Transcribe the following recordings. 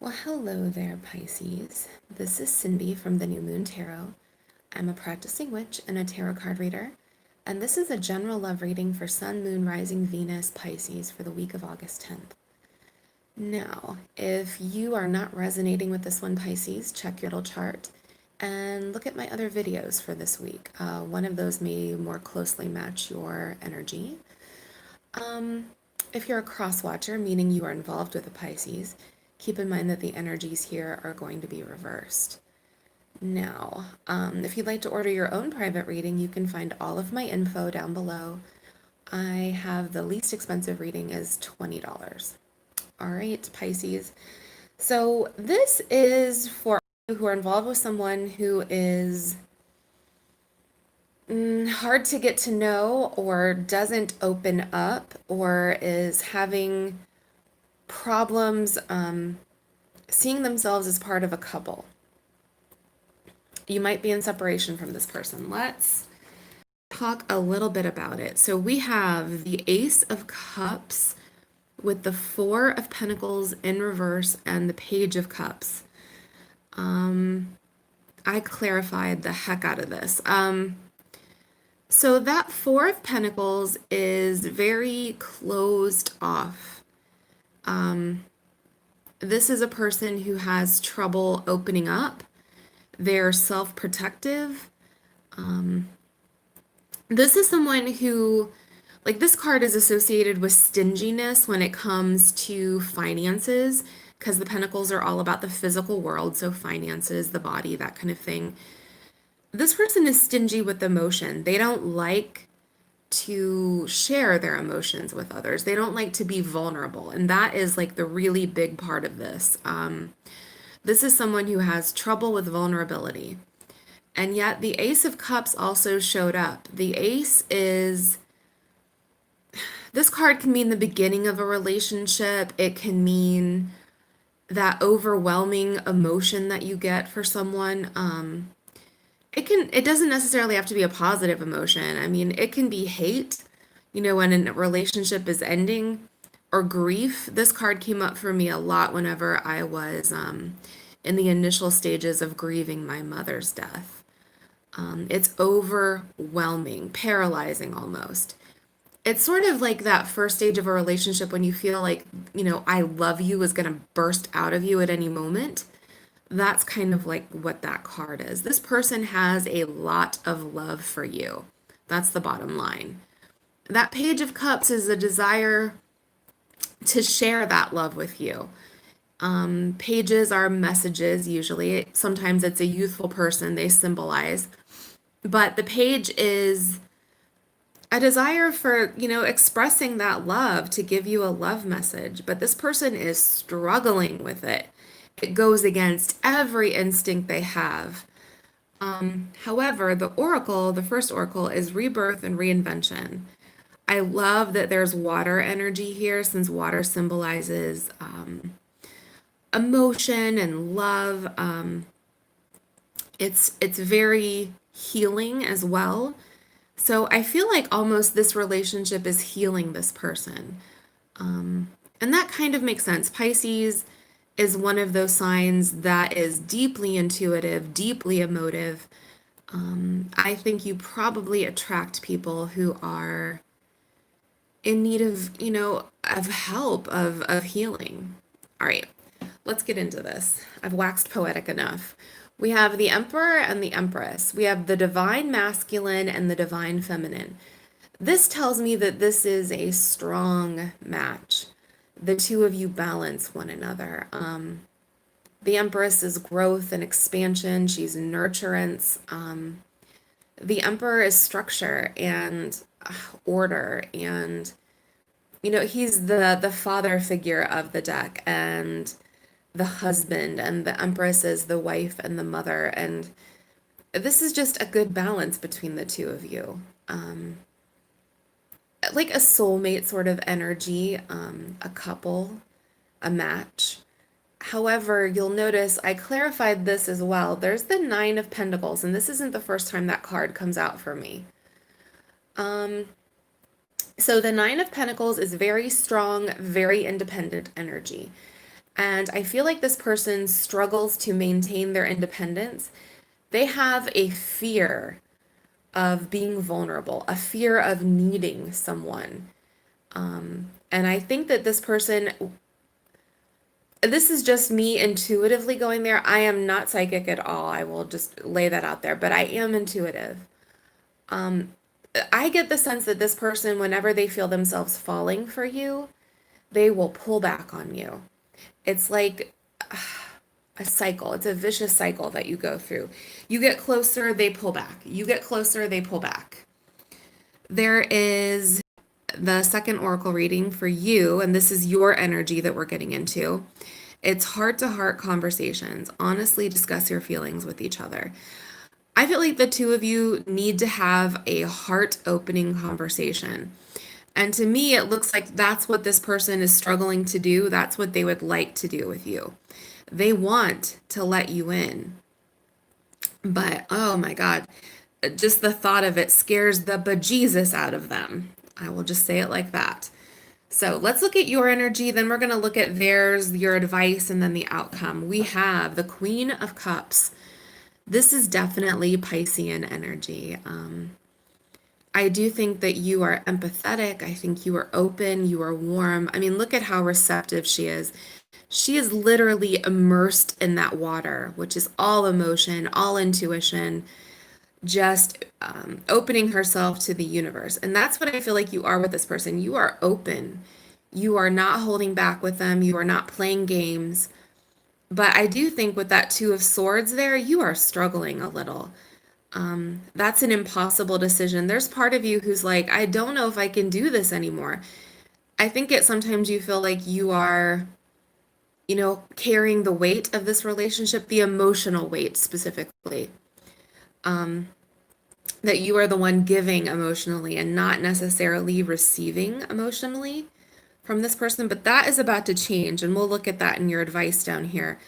Well, hello there, Pisces. This is Cindy from the New Moon Tarot. I'm a practicing witch and a tarot card reader, and this is a general love reading for Sun, Moon, Rising, Venus, Pisces for the week of August 10th. Now, if you are not resonating with this one, Pisces, check your little chart and look at my other videos for this week. One of those may more closely match your energy. If you're a cross watcher, meaning you are involved with a Pisces, keep in mind that the energies here are going to be reversed. Now, if you'd like to order your own private reading, you can find all of my info down below. I have the least expensive reading is $20. All right, Pisces. So this is for you who are involved with someone who is hard to get to know or doesn't open up or is having problems seeing themselves as part of a couple. You might be in separation from this person. Let's talk a little bit about it. So we have the Ace of Cups with the Four of Pentacles in reverse and the Page of Cups. I clarified the heck out of this. So that Four of Pentacles is very closed off. This is a person who has trouble opening up. They're self-protective. This is someone who, like, this card is associated with stinginess when it comes to finances, because the pentacles are all about the physical world, so finances, the body, that kind of thing. This person is stingy with emotion. They don't like to share their emotions with others. They don't like to be vulnerable, and that is like the really big part of this. This is someone who has trouble with vulnerability. And yet the Ace of Cups also showed up. The Ace is, this card can mean the beginning of a relationship. It can mean that overwhelming emotion that you get for someone. It doesn't necessarily have to be a positive emotion. I mean, it can be hate, when a relationship is ending, or grief. This card came up for me a lot whenever I was in the initial stages of grieving my mother's death. It's overwhelming, paralyzing almost. It's sort of like that first stage of a relationship when you feel like, I love you is going to burst out of you at any moment. That's kind of like what that card is. This person has a lot of love for you. That's the bottom line. That Page of Cups is a desire to share that love with you. Pages are messages usually. Sometimes it's a youthful person they symbolize. But the page is a desire for, expressing that love, to give you a love message. But this person is struggling with it. It goes against every instinct they have. However, the first oracle, is rebirth and reinvention. I love that there's water energy here, since water symbolizes emotion and love. It's very healing as well. So I feel like almost this relationship is healing this person. And that kind of makes sense. Pisces is one of those signs that is deeply intuitive, deeply emotive. I think you probably attract people who are in need of, of help, of healing. All right, let's get into this. I've waxed poetic enough. We have the Emperor and the Empress. We have the divine masculine and the divine feminine. This tells me that this is a strong match. The two of you balance one another. The Empress is growth and expansion. She's nurturance. The Emperor is structure and order, and he's the father figure of the deck, and the husband, and the Empress is the wife and the mother. And this is just a good balance between the two of you. Like a soulmate sort of energy, a couple, a match. However, you'll notice I clarified this as well. There's the Nine of Pentacles, and this isn't the first time that card comes out for me. So the Nine of Pentacles is very strong, very independent energy. And I feel like this person struggles to maintain their independence. They have a fear of being vulnerable, a fear of needing someone. And I think that this person, this is just me intuitively going there. I am not psychic at all. I will just lay that out there, but I am intuitive. I get the sense that this person, whenever they feel themselves falling for you, they will pull back on you. It's like a cycle. It's a vicious cycle that you go through. You get closer, they pull back. You get closer, they pull back. There is the second oracle reading for you, and this is your energy that we're getting into. It's heart to heart conversations. Honestly, discuss your feelings with each other. I feel like the two of you need to have a heart opening conversation. And to me, it looks like that's what this person is struggling to do. That's what they would like to do with you. They want to let you in. But oh my God, just the thought of it scares the bejesus out of them. I will just say it like that. So let's look at your energy. Then we're going to look at theirs, your advice, and then the outcome. We have the Queen of Cups. This is definitely Piscean energy. I do think that you are empathetic. I think you are open. You are warm. I mean, look at how receptive she is. She is literally immersed in that water, which is all emotion, all intuition, just opening herself to the universe. And that's what I feel like you are with this person. You are open. You are not holding back with them. You are not playing games. But I do think with that Two of Swords there, you are struggling a little. That's an impossible decision. There's part of you who's like, I don't know if I can do this anymore. I think it sometimes you feel like you are, carrying the weight of this relationship, the emotional weight specifically. That you are the one giving emotionally and not necessarily receiving emotionally from this person. But that is about to change, and we'll look at that in your advice down here.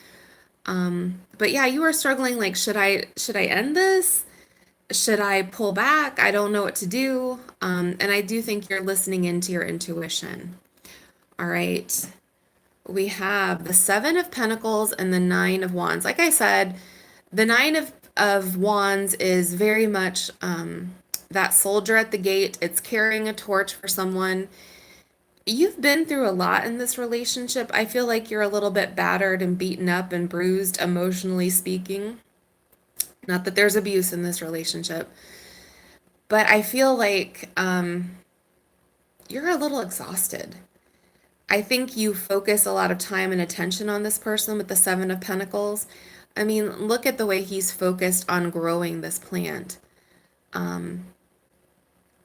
But yeah, you are struggling like, should I end this? Should I pull back? I don't know what to do. And I do think you're listening into your intuition. All right. We have the Seven of Pentacles and the Nine of Wands. Like I said, the Nine of Wands is very much that soldier at the gate. It's carrying a torch for someone. You've been through a lot in this relationship. I feel like you're a little bit battered and beaten up and bruised, emotionally speaking. Not that there's abuse in this relationship, but I feel like you're a little exhausted. I think you focus a lot of time and attention on this person with the Seven of Pentacles. I mean, look at the way he's focused on growing this plant.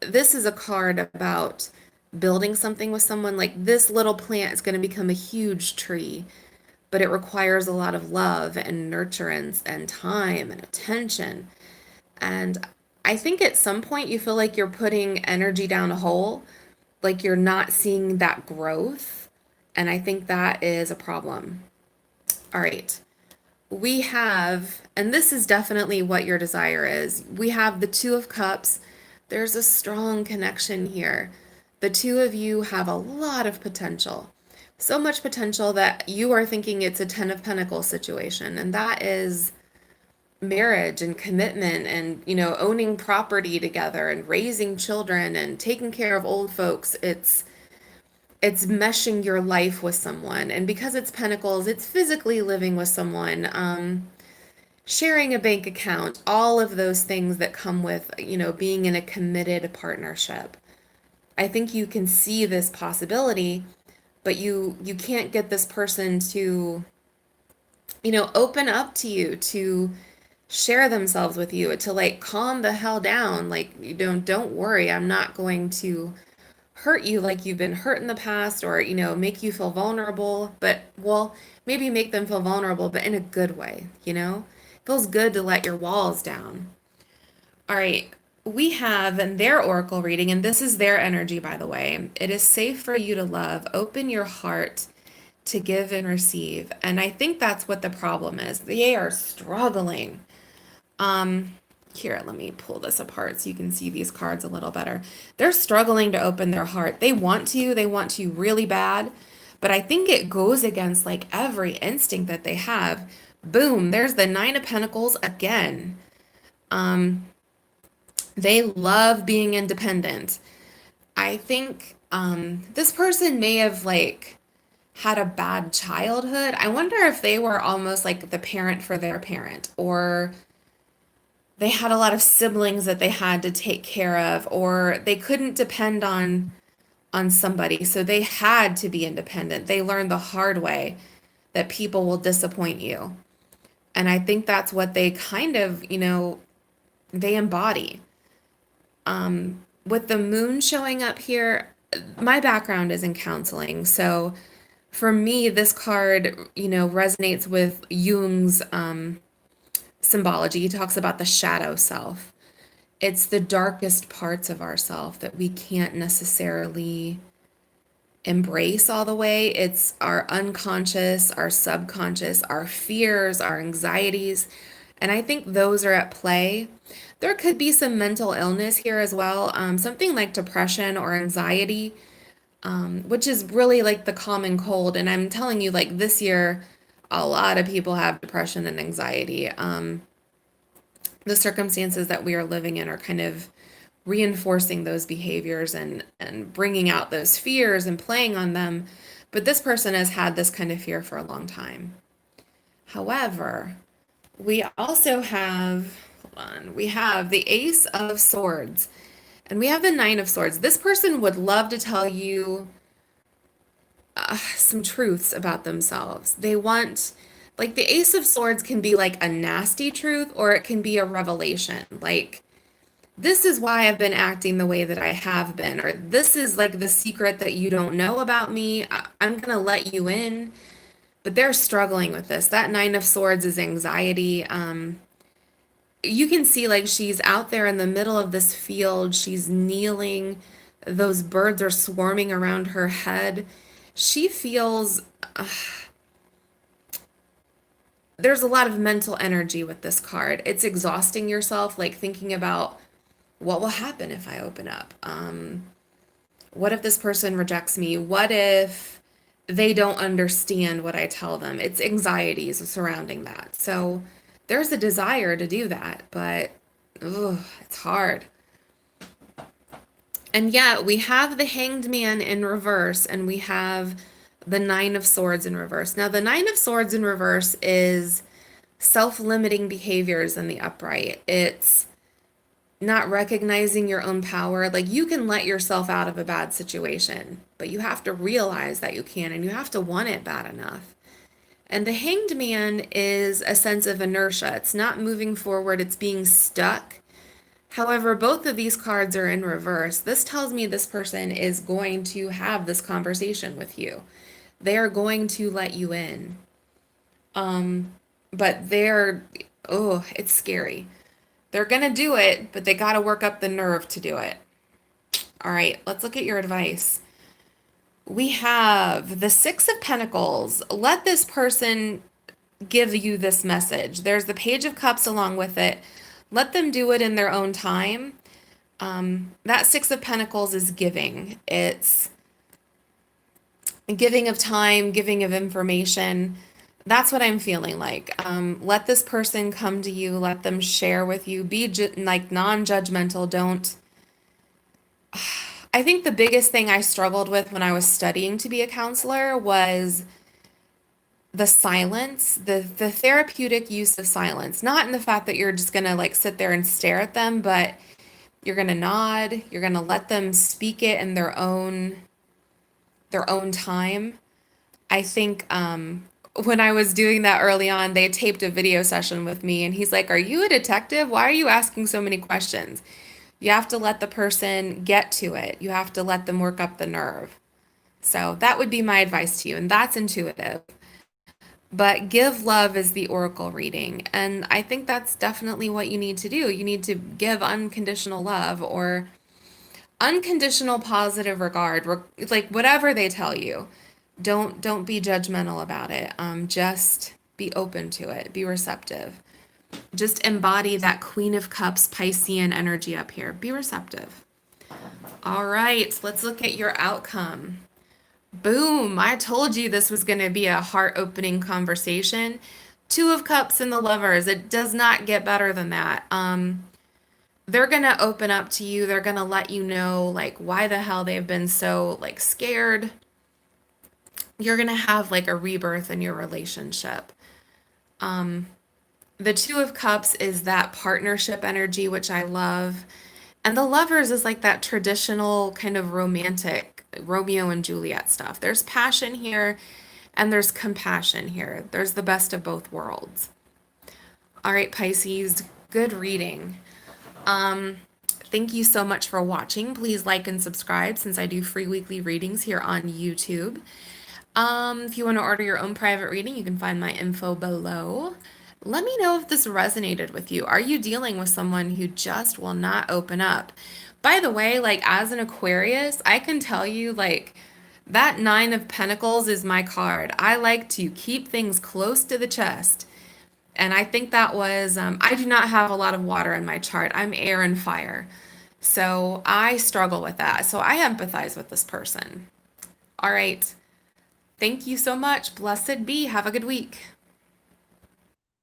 This is a card about building something with someone. Like this little plant is going to become a huge tree, but it requires a lot of love and nurturance and time and attention. And I think at some point you feel like you're putting energy down a hole, like you're not seeing that growth. And I think that is a problem. All right. We have, and this is definitely what your desire is. We have the Two of Cups. There's a strong connection here. The two of you have a lot of potential. So much potential that you are thinking it's a Ten of Pentacles situation. And that is marriage and commitment and, owning property together and raising children and taking care of old folks. It's meshing your life with someone. And because it's Pentacles, it's physically living with someone, sharing a bank account, all of those things that come with, being in a committed partnership. I think you can see this possibility, but you can't get this person to, open up to you, to share themselves with you, to like calm the hell down. Like, don't worry, I'm not going to hurt you like you've been hurt in the past, or make you feel vulnerable, but well, maybe make them feel vulnerable, but in a good way. It feels good to let your walls down. All right, we have their oracle reading, and this is their energy, by the way. It is safe for you to love. Open your heart to give and receive. And I think that's what the problem is. They are struggling. Here, let me pull this apart so you can see these cards a little better. They're struggling to open their heart. They want to really bad, But I think it goes against like every instinct that they have. Boom, there's the Nine of Pentacles again. Um, they love being independent. I think this person may have like had a bad childhood. I wonder if they were almost like the parent for their parent, or they had a lot of siblings that they had to take care of, or they couldn't depend on somebody, so they had to be independent. They learned the hard way that people will disappoint you. And I think that's what they kind of, they embody. With the moon showing up here, my background is in counseling. So for me, this card, resonates with Jung's symbology. He talks about the shadow self. It's the darkest parts of ourself that we can't necessarily embrace all the way. It's our unconscious, our subconscious, our fears, our anxieties. And I think those are at play. There could be some mental illness here as well, something like depression or anxiety, which is really like the common cold. And I'm telling you, like this year, a lot of people have depression and anxiety. The circumstances that we are living in are kind of reinforcing those behaviors and bringing out those fears and playing on them. But this person has had this kind of fear for a long time. However, we also have, we have the Ace of Swords and we have the Nine of Swords. This person would love to tell you some truths about themselves. They want, like, the Ace of Swords can be like a nasty truth, or it can be a revelation. Like, this is why I've been acting the way that I have been, or this is like the secret that you don't know about me. I'm going to let you in. But they're struggling with this. That Nine of Swords is anxiety. You can see like she's out there in the middle of this field. She's kneeling. Those birds are swarming around her head. She feels there's a lot of mental energy with this card. It's exhausting yourself, like thinking about what will happen if I open up. What if this person rejects me? What if they don't understand what I tell them? It's anxieties surrounding that. So there's a desire to do that, but it's hard. And yet we have the Hanged Man in reverse, and we have the Nine of Swords in reverse. Now, the Nine of Swords in reverse is self-limiting behaviors in the upright. It's not recognizing your own power. Like, you can let yourself out of a bad situation, but you have to realize that you can, and you have to want it bad enough. And the Hanged Man is a sense of inertia. It's not moving forward, it's being stuck. However, both of these cards are in reverse. This tells me this person is going to have this conversation with you. They are going to let you in. But it's scary. They're going to do it, but they got to work up the nerve to do it. All right, let's look at your advice. We have the Six of Pentacles. Let this person give you this message. There's the Page of Cups along with it. Let them do it in their own time. That Six of Pentacles is giving. It's giving of time, giving of information. That's what I'm feeling like. Let this person come to you. Let them share with you. Be like non-judgmental. Don't. I think the biggest thing I struggled with when I was studying to be a counselor was the silence, the therapeutic use of silence. Not in the fact that you're just gonna like sit there and stare at them, but you're gonna nod. You're gonna let them speak it in their own time. I think when I was doing that early on, they taped a video session with me, and he's like, "Are you a detective? Why are you asking so many questions?" You have to let the person get to it. You have to let them work up the nerve. So that would be my advice to you, and that's intuitive. But give love is the oracle reading, and I think that's definitely what you need to do. You need to give unconditional love or unconditional positive regard, like whatever they tell you. Don't be judgmental about it. Just be open to it. Be receptive. Just embody that Queen of Cups Piscean energy up here. Be receptive. All right, let's look at your outcome. Boom! I told you this was going to be a heart-opening conversation. Two of Cups and the Lovers. It does not get better than that. They're going to open up to you. They're going to let you know like why the hell they've been so like scared. You're going to have like a rebirth in your relationship. Um, the Two of Cups is that partnership energy, which I love. And the Lovers is like that traditional kind of romantic Romeo and Juliet stuff. There's passion here and there's compassion here. There's the best of both worlds. All right, Pisces, good reading. Um, Thank you so much for watching. Please like and subscribe since I do free weekly readings here on YouTube. If you want to order your own private reading, you can find my info below. Let me know if this resonated with you. Are you dealing with someone who just will not open up? By the way, like as an Aquarius, I can tell you like that Nine of Pentacles is my card. I like to keep things close to the chest. And I think that was, I do not have a lot of water in my chart. I'm air and fire. So I struggle with that. So I empathize with this person. All right. Thank you so much. Blessed be. Have a good week.